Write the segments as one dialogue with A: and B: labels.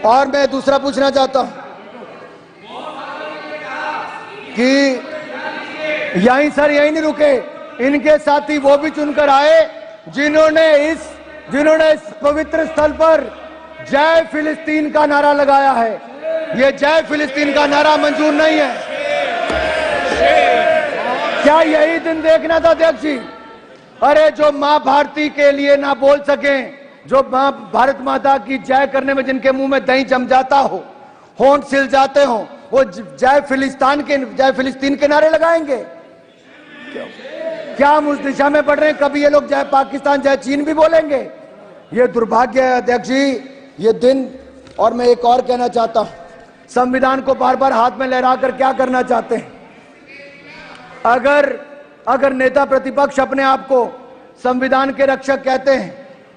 A: और मैं दूसरा पूछना चाहता हूं कि यहीं सर यहीं नहीं रुके, इनके साथी वो भी चुनकर आए जिन्होंने इस पवित्र स्थल पर जय फिलिस्तीन का नारा लगाया है। ये जय फिलिस्तीन का नारा मंजूर नहीं है। क्या यही दिन देखना था अध्यक्ष जी? अरे जो मां भारती के लिए ना बोल सकें, जो मां भारत माता की जय करने में जिनके मुंह में दही जम जाता हो, होंठ सिल जाते हो, वो जय फिलिस्तीन के नारे लगाएंगे? क्या हम उस दिशा में बढ़ रहे हैं? कभी ये लोग जय पाकिस्तान जय चीन भी बोलेंगे? ये दुर्भाग्य है अध्यक्ष जी, ये दिन। और मैं एक और कहना चाहता हूं, संविधान को बार बार हाथ में लहराकर क्या करना चाहते हैं? अगर नेता प्रतिपक्ष अपने आप को संविधान के रक्षक कहते हैं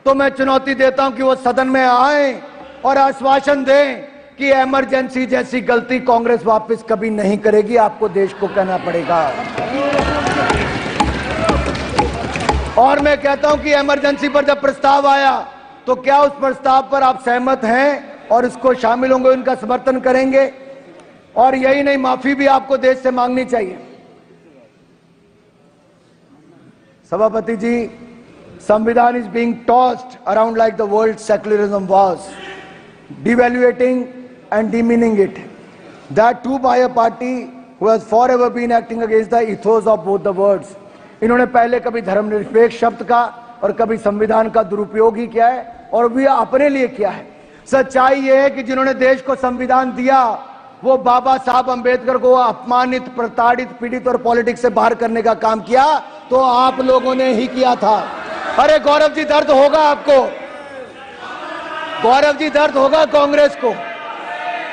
A: तो मैं चुनौती देता हूं कि वो सदन में आए और आश्वासन दें कि इमरजेंसी जैसी गलती कांग्रेस वापस कभी नहीं करेगी। आपको देश को कहना पड़ेगा। और मैं कहता हूं कि इमरजेंसी पर जब प्रस्ताव आया तो क्या उस प्रस्ताव पर आप सहमत हैं और इसको शामिल होंगे, उनका समर्थन करेंगे? और यही नहीं, माफी भी आपको देश से मांगनी चाहिए। सभापति जी, संविधान is being tossed around like the world secularism was, devaluating and demeaning it. That too by a party who has forever been acting against the ethos of both the words. इन्होंने पहले कभी धर्मनिरपेक्ष शब्द का और कभी संविधान का दुरुपयोग ही किया है, और भी अपने लिए किया है। सच्चाई यह है कि जिन्होंने देश को संविधान दिया वो बाबा साहब अंबेडकर को अपमानित, प्रताड़ित, पीड़ित और पॉलिटिक्स से बाहर करने का काम किया तो आप लोगों ने ही किया था। अरे गौरव जी, दर्द होगा आपको, गौरव जी, दर्द होगा कांग्रेस को,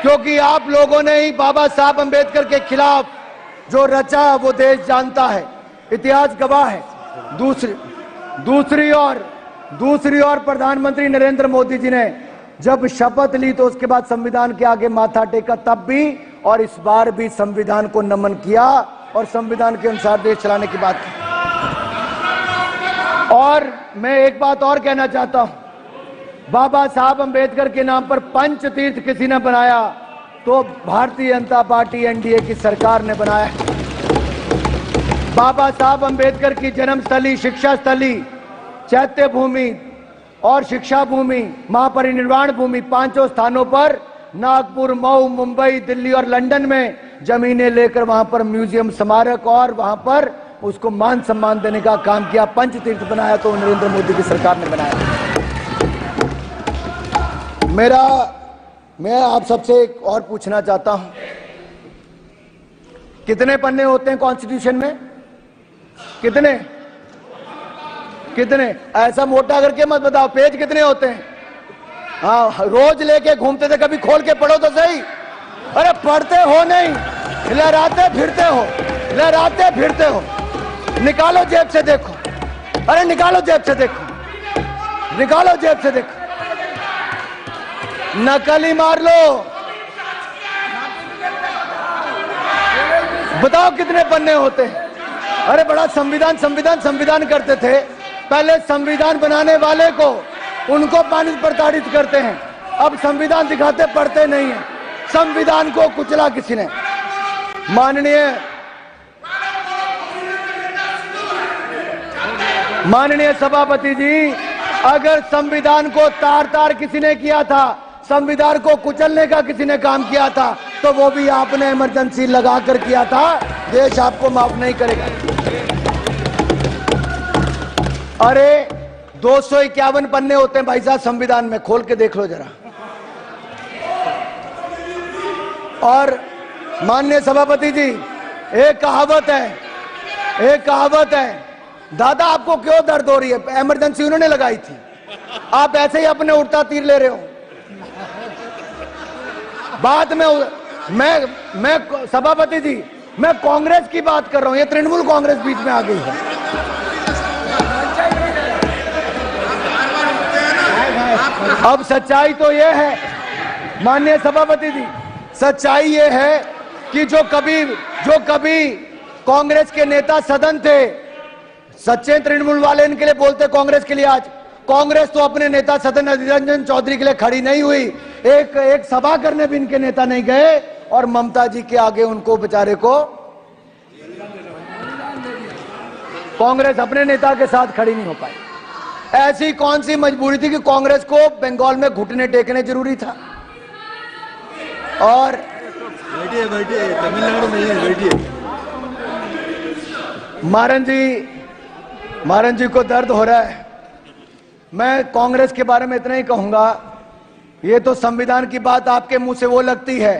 A: क्योंकि आप लोगों ने ही बाबा साहब अंबेडकर के खिलाफ जो रचा वो देश जानता है, इतिहास गवाह है। दूसरी ओर प्रधानमंत्री नरेंद्र मोदी जी ने जब शपथ ली तो उसके बाद संविधान के आगे माथा टेका, तब भी और इस बार भी संविधान को नमन किया और संविधान के अनुसार देश चलाने की बात की। और मैं एक बात और कहना चाहता हूं, बाबा साहब अंबेडकर के नाम पर पंच तीर्थ किसी ने बनाया तो भारतीय जनता पार्टी एनडीए की सरकार ने बनाया है। बाबा साहब अंबेडकर की जन्मस्थली, शिक्षा स्थली, चैत्य भूमि और शिक्षा भूमि, महापरिनिर्वाण भूमि, पांचों स्थानों पर नागपुर, मऊ, मुंबई, दिल्ली और लंदन में जमीनें लेकर वहां पर म्यूजियम, स्मारक और वहां पर उसको मान सम्मान देने का काम किया। पंच तीर्थ बनाया तो नरेंद्र मोदी की सरकार ने बनाया। मैं आप सबसे एक और पूछना चाहता हूं, कितने पन्ने होते हैं कॉन्स्टिट्यूशन में? कितने? ऐसा मोटा करके मत बताओ, पेज कितने होते हैं? हाँ, रोज लेके घूमते थे, कभी खोल के पढ़ो तो सही। अरे पढ़ते हो नहीं, लहराते फिरते हो। निकालो जेब से देखो, अरे निकालो जेब से देखो, नकली मार लो। बताओ कितने पन्ने होते हैं? अरे बड़ा संविधान करते थे। पहले संविधान बनाने वाले को उनको प्रताड़ित करते हैं, अब संविधान दिखाते, पढ़ते नहीं है। संविधान को कुचला किसी ने। माननीय सभापति जी, अगर संविधान को तार किसी ने किया था, संविधान को कुचलने का किसी ने काम किया था, तो वो भी आपने इमरजेंसी लगाकर किया था। देश आपको माफ नहीं करेगा। अरे 251 पन्ने होते हैं भाई साहब संविधान में, खोल के देख लो जरा। और माननीय सभापति जी, एक कहावत है, दादा आपको क्यों दर्द हो रही है? इमरजेंसी उन्होंने लगाई थी, आप ऐसे ही अपने उड़ता तीर ले रहे हो। बाद में मैं सभापति जी, मैं कांग्रेस की बात कर रहा हूं, ये तृणमूल कांग्रेस बीच में आ गई है। अब सच्चाई तो यह है माननीय सभापति जी, सच्चाई यह है कि जो कभी कांग्रेस के नेता सदन थे, सच्चे तृणमूल वाले इनके लिए बोलते कांग्रेस के लिए। आज कांग्रेस तो अपने नेता सदन अधीर रंजन चौधरी के लिए खड़ी नहीं हुई, एक सभा करने भी इनके नेता नहीं गए और ममता जी के आगे उनको बेचारे को कांग्रेस अपने नेता के साथ खड़ी नहीं हो पाई। ऐसी कौन सी मजबूरी थी कि कांग्रेस को बंगाल में घुटने टेकने जरूरी था? और
B: बैठिए तमिलनाडु में है, बैठिए।
A: मारन जी को दर्द हो रहा है। मैं कांग्रेस के बारे में इतना ही कहूंगा, ये तो संविधान की बात आपके मुंह से वो लगती है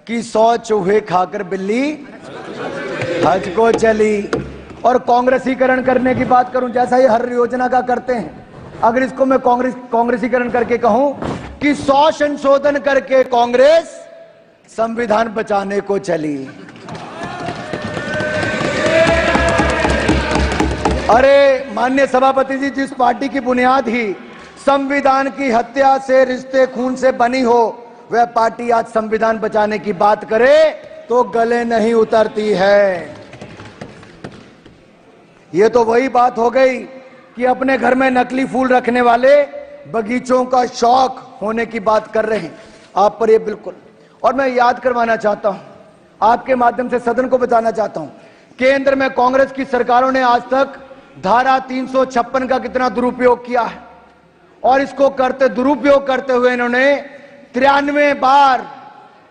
A: कि 100 चूहे खाकर बिल्ली हज को चली। और कांग्रेसीकरण करने की बात करूं, जैसा ये हर योजना का करते हैं, अगर इसको मैं कांग्रेसीकरण करके कहूं कि 100 संशोधन करके कांग्रेस संविधान बचाने को चली। अरे माननीय सभापति जी, जिस पार्टी की बुनियाद ही संविधान की हत्या से, रिश्ते खून से बनी हो, वह पार्टी आज संविधान बचाने की बात करे तो गले नहीं उतरती है। ये तो वही बात हो गई कि अपने घर में नकली फूल रखने वाले बगीचों का शौक होने की बात कर रहे हैं आप पर, ये बिल्कुल। और मैं याद करवाना चाहता हूं, आपके माध्यम से सदन को बताना चाहता हूं, केंद्र में कांग्रेस की सरकारों ने आज तक धारा 356 का कितना दुरुपयोग किया है, और इसको दुरुपयोग करते हुए इन्होंने 93 बार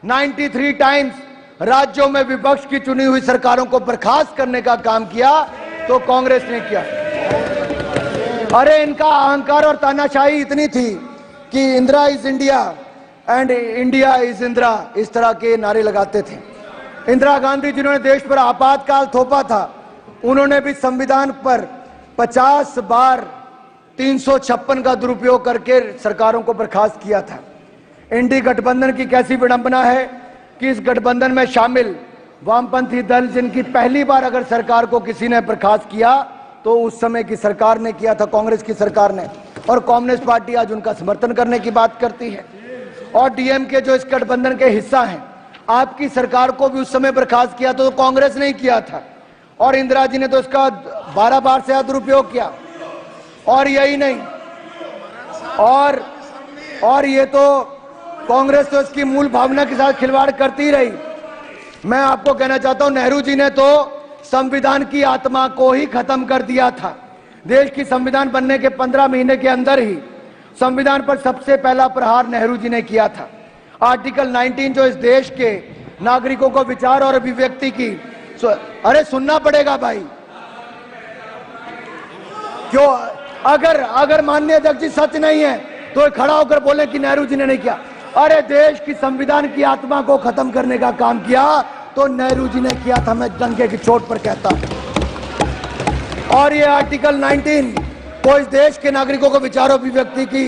A: 93 टाइम्स राज्यों में विपक्ष की चुनी हुई सरकारों को बर्खास्त करने का काम किया, तो कांग्रेस ने किया। अरे इनका अहंकार और तानाशाही इतनी थी कि Indira is India and India is Indira, इस तरह के नारे लगाते थे। इंदिरा गांधी जिन्होंने देश पर आपातकाल थोपा था, उन्होंने भी संविधान पर 50 बार 356 का दुरुपयोग करके सरकारों को बर्खास्त किया था। इंडी गठबंधन की कैसी विडंबना है कि इस गठबंधन में शामिल वामपंथी दल, जिनकी पहली बार अगर सरकार को किसी ने बर्खास्त किया तो उस समय की सरकार ने किया था, कांग्रेस की सरकार ने, और कम्युनिस्ट पार्टी आज उनका समर्थन करने की बात करती है। और डीएमके जो इस गठबंधन के हिस्सा हैं, आपकी सरकार को भी उस समय बर्खास्त किया तो कांग्रेस ने किया था, और इंदिरा जी ने तो इसका 12 बार से दुरुपयोग किया। और यही नहीं, और ये तो कांग्रेस तो इसकी मूल भावना के साथ खिलवाड़ करती रही। मैं आपको कहना चाहता हूं, नेहरू जी ने तो संविधान की आत्मा को ही खत्म कर दिया था। देश की संविधान बनने के 15 महीने के अंदर ही संविधान पर सबसे पहला प्रहार नेहरू जी ने किया था। आर्टिकल 19 जो इस देश के नागरिकों को विचार और अभिव्यक्ति की, अरे सुनना पड़ेगा भाई, क्यों? अगर माननीय अध्यक्ष जी सच नहीं है तो खड़ा होकर बोले कि नेहरू जी ने नहीं किया। अरे देश की संविधान की आत्मा को खत्म करने का काम किया तो नेहरू जी ने किया था, मैं डंके की चोट पर कहता हूं। और ये आर्टिकल 19 को इस देश के नागरिकों को विचार अभिव्यक्ति की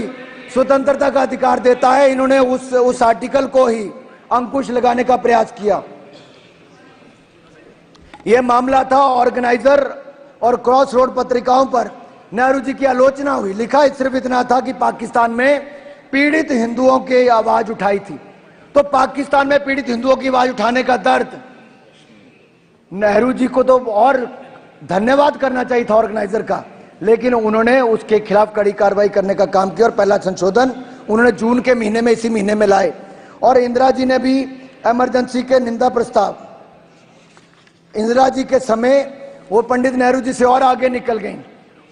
A: स्वतंत्रता का अधिकार देता है। इन्होंने उस आर्टिकल को ही अंकुश लगाने का प्रयास किया। यह मामला था ऑर्गेनाइजर और क्रॉस रोड पत्रिकाओं पर नेहरू जी की आलोचना हुई। लिखा सिर्फ इतना था कि पाकिस्तान में पीड़ित हिंदुओं की आवाज उठाई थी। तो पाकिस्तान में पीड़ित हिंदुओं की आवाज उठाने का दर्द, नेहरू जी को तो और धन्यवाद करना चाहिए था ऑर्गेनाइजर का, लेकिन उन्होंने उसके खिलाफ कड़ी कार्रवाई करने का काम किया और पहला संशोधन उन्होंने जून के महीने में, इसी महीने में लाए। और इंदिरा जी ने भी इमरजेंसी के निंदा प्रस्ताव, इंदिरा जी के समय वो पंडित नेहरू जी से और आगे निकल गई।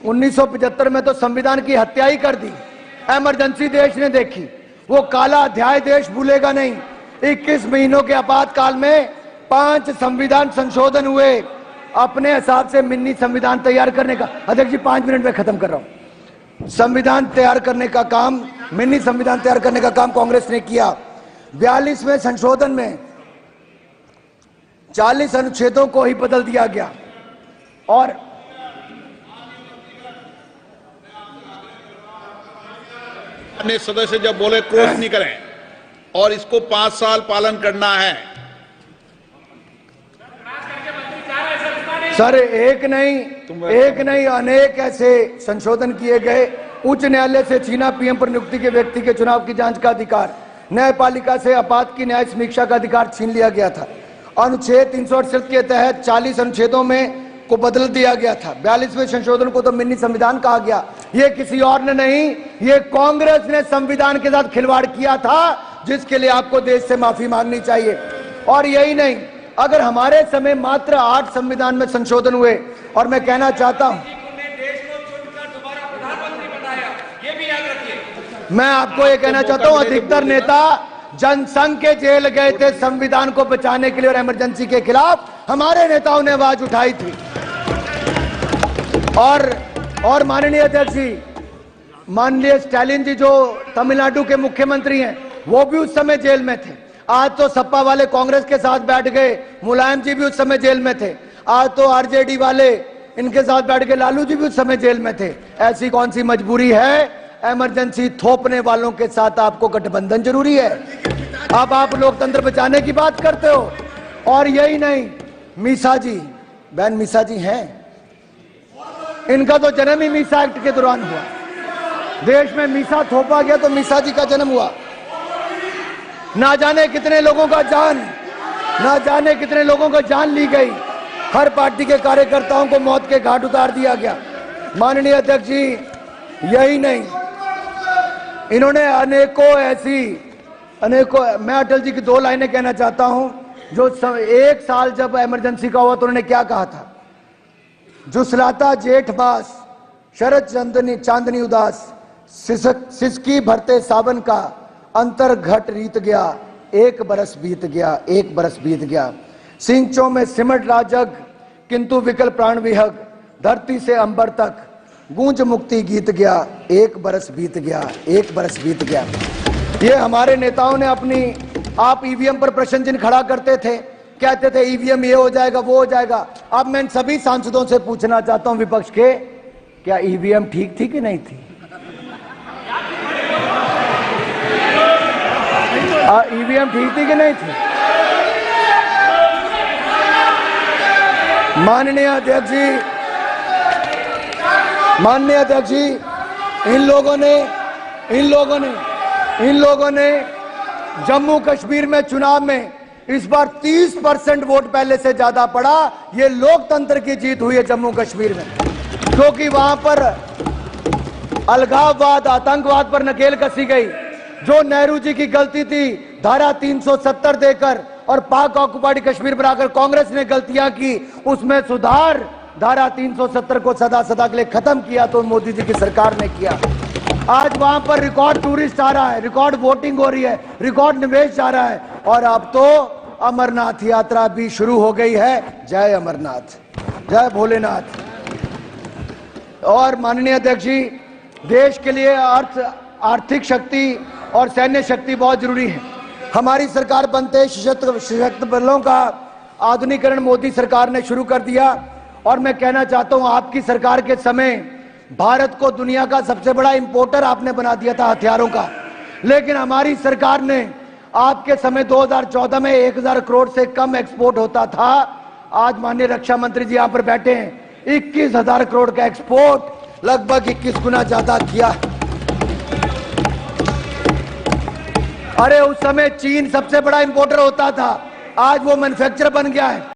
A: 1975 में तो संविधान की हत्या ही कर दी। इमरजेंसी देश ने देखी, वो काला अध्याय देश भूलेगा नहीं। 21 महीनों के आपातकाल में 5 संविधान संशोधन हुए। अपने हिसाब से मिनी संविधान तैयार करने का, अध्यक्ष जी 5 मिनट में खत्म कर रहा हूं, संविधान तैयार करने का काम, मिनी संविधान तैयार करने का काम कांग्रेस ने किया। 42वें संशोधन में 40 अनुच्छेदों को ही बदल दिया गया। और
C: अन्य सदस्य जब बोले क्रोध नहीं करें, और इसको 5 साल पालन करना है।
A: सर एक नहीं अनेक ऐसे संशोधन किए गए। उच्च न्यायालय से छीना पीएम पर नियुक्ति के व्यक्ति के चुनाव की जांच का अधिकार, न्यायपालिका से आपात की न्याय समीक्षा का अधिकार छीन लिया गया था। अनुच्छेद 368 के तहत 40 अनुच्छेदों में को बदल दिया गया था। 42वें संशोधन को तो मिनी संविधान कहा गया। ये किसी और ने नहीं, ये कांग्रेस ने संविधान के साथ खिलवाड़ किया था, जिसके लिए आपको देश से माफी मांगनी चाहिए। और यही नहीं, अगर हमारे समय मात्र 8 संविधान में संशोधन हुए, और मैं कहना चाहता हूं, मैं आपको ये कहना चाहता हूं, अधिकतर नेता जनसंघ के जेल गए थे संविधान को बचाने के लिए और इमरजेंसी के खिलाफ हमारे नेताओं ने आवाज उठाई थी। और माननीय अध्यक्ष जी, माननीय स्टालिन जी जो तमिलनाडु के मुख्यमंत्री हैं, वो भी उस समय जेल में थे। आज तो सपा वाले कांग्रेस के साथ बैठ गए, मुलायम जी भी उस समय जेल में थे। आज तो आरजेडी वाले इनके साथ बैठ गए, लालू जी भी उस समय जेल में थे। ऐसी कौन सी मजबूरी है? इमरजेंसी थोपने वालों के साथ आपको गठबंधन जरूरी है। अब आप लोकतंत्र बचाने की बात करते हो। और यही नहीं, मीसा जी, बहन मीसा जी हैं, इनका तो जन्म ही मीसा एक्ट के दौरान हुआ। देश में मीसा थोपा गया तो मीसा जी का जन्म हुआ। ना जाने कितने लोगों का जान ली गई। हर पार्टी के कार्यकर्ताओं को मौत के घाट उतार दिया गया। माननीय अध्यक्ष जी, यही नहीं, इन्होंने मैं अटल जी की 2 लाइनें कहना चाहता हूं। जो 1 साल जब इमरजेंसी का हुआ तो उन्होंने क्या कहा था? जुसलाता जेठ मास, शरद चांदनी उदास, सिसकी भरते सावन का, अंतर घट रीत गया, 1 बरस बीत गया। सिंचों में सिमट राजग, किंतु विकल प्राण विहग, धरती से अंबर तक गूंज मुक्ति गीत गया, 1 बरस बीत गया। ये हमारे नेताओं ने आप ईवीएम पर प्रश्न चिन्ह खड़ा करते थे, कहते थे ईवीएम ये हो जाएगा, वो हो जाएगा। अब मैं इन सभी सांसदों से पूछना चाहता हूं विपक्ष के, क्या ईवीएम ठीक थी कि नहीं थी? ईवीएम ठीक थी कि नहीं थी? माननीय अध्यक्ष जी, इन लोगों ने जम्मू कश्मीर में चुनाव में इस बार 30% वोट पहले से ज्यादा पड़ा। ये लोकतंत्र की जीत हुई है जम्मू कश्मीर में, क्योंकि वहां पर अलगाववाद, आतंकवाद पर नकेल कसी गई। जो नेहरू जी की गलती थी धारा 370 देकर और पाक ऑक्युपाइड कश्मीर बनाकर कांग्रेस ने गलतियां की, उसमें सुधार धारा 370 को सदा के लिए खत्म किया तो मोदी जी की सरकार ने किया। आज वहां पर रिकॉर्ड टूरिस्ट आ रहा है, रिकॉर्ड वोटिंग हो रही है, रिकॉर्ड निवेश जा रहा है, और अब तो अमरनाथ यात्रा भी शुरू हो गई है। जय अमरनाथ, जय भोलेनाथ। और माननीय अध्यक्ष जी, देश के लिए आर्थिक शक्ति और सैन्य शक्ति बहुत जरूरी है। हमारी सरकार बनते सशक्त बलों का आधुनिकीकरण मोदी सरकार ने शुरू कर दिया। और मैं कहना चाहता हूं, आपकी सरकार के समय भारत को दुनिया का सबसे बड़ा इंपोर्टर आपने बना दिया था हथियारों का, लेकिन हमारी सरकार ने आपके समय 2014 में 1000 करोड़ से कम एक्सपोर्ट होता था। आज माननीय रक्षा मंत्री जी यहां पर बैठे हैं, 21,000 करोड़ का एक्सपोर्ट, लगभग 21 गुना ज्यादा किया। अरे उस समय चीन सबसे बड़ा इंपोर्टर होता था, आज वो मैन्युफैक्चरर बन गया है।